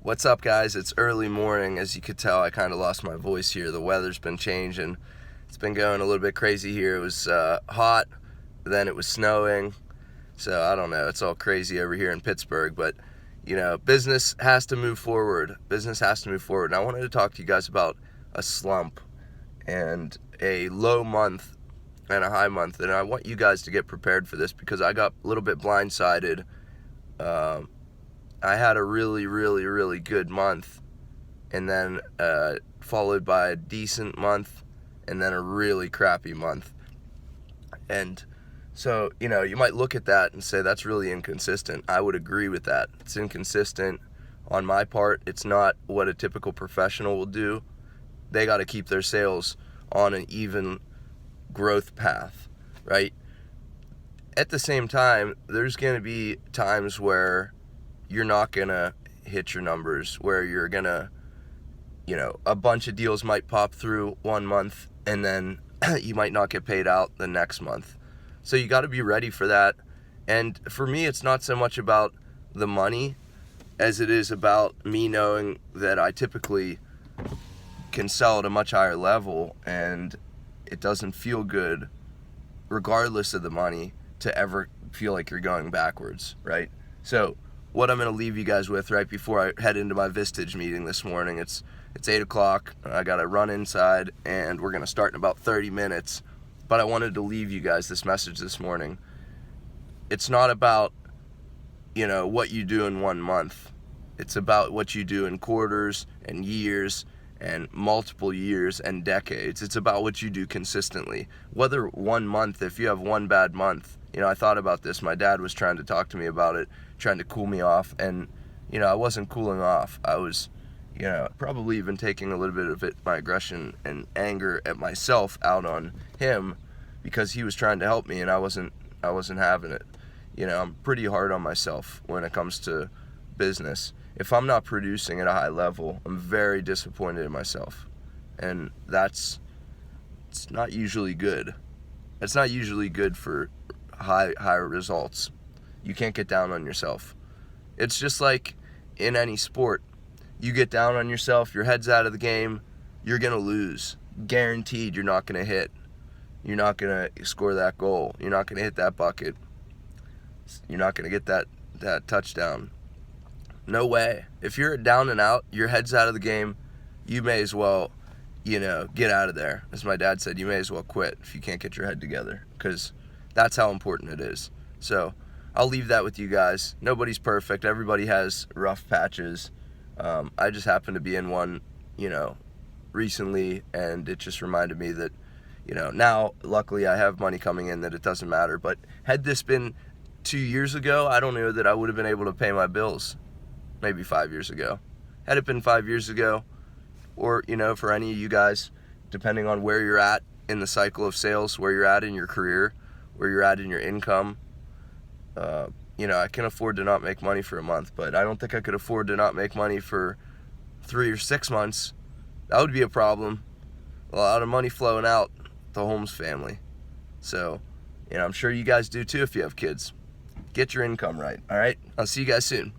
What's up, guys? It's early morning. As you could tell, I kind of lost my voice here. The weather's been changing. It's been going a little bit crazy here. It was hot, then it was snowing. So I don't know. It's all crazy over here in Pittsburgh. But, business has to move forward. Business has to move forward. And I wanted to talk to you guys about a slump and a low month and a high month. And I want you guys to get prepared for this because I got a little bit blindsided. I had a really, really, really good month, and then followed by a decent month, and then a really crappy month. And so, you might look at that and say that's really inconsistent. I would agree with that. It's inconsistent on my part. It's not what a typical professional will do. They got to keep their sales on an even growth path, right? At the same time, there's going to be times where you're not going to hit your numbers, where you're going to, a bunch of deals might pop through one month and then you might not get paid out the next month. So you got to be ready for that. And for me, it's not so much about the money as it is about me knowing that I typically can sell at a much higher level, and it doesn't feel good, regardless of the money, to ever feel like you're going backwards, right? So what I'm going to leave you guys with right before I head into my Vistage meeting this morning, it's 8 o'clock. I got to run inside, and we're going to start in about 30 minutes. But I wanted to leave you guys this message this morning. It's not about, what you do in 1 month. It's about what you do in quarters and years and multiple years and decades. It's about what you do consistently. Whether 1 month, if you have one bad month, I thought about this. My dad was trying to talk to me about it, trying to cool me off, and, I wasn't cooling off. I was, probably even taking a little bit of it, my aggression and anger at myself out on him because he was trying to help me and I wasn't having it. I'm pretty hard on myself when it comes to business. If I'm not producing at a high level, I'm very disappointed in myself. And it's not usually good. It's not usually good for higher results. You can't get down on yourself. It's just like in any sport. You get down on yourself, your head's out of the game, you're going to lose. Guaranteed you're not going to hit. You're not going to score that goal. You're not going to hit that bucket. You're not going to get that touchdown. No way. If you're down and out, your head's out of the game, you may as well, get out of there. As my dad said, you may as well quit if you can't get your head together, because that's how important it is. So I'll leave that with you guys. Nobody's perfect. Everybody has rough patches. I just happened to be in one, recently, and it just reminded me that, now luckily I have money coming in that it doesn't matter. But had this been 2 years ago, I don't know that I would have been able to pay my bills. Maybe 5 years ago. Had it been 5 years ago, or, for any of you guys, depending on where you're at in the cycle of sales, where you're at in your career, where you're at in your income, I can afford to not make money for a month, but I don't think I could afford to not make money for 3 or 6 months. That would be a problem. A lot of money flowing out the Holmes family. So, I'm sure you guys do too if you have kids. Get your income right, all right? I'll see you guys soon.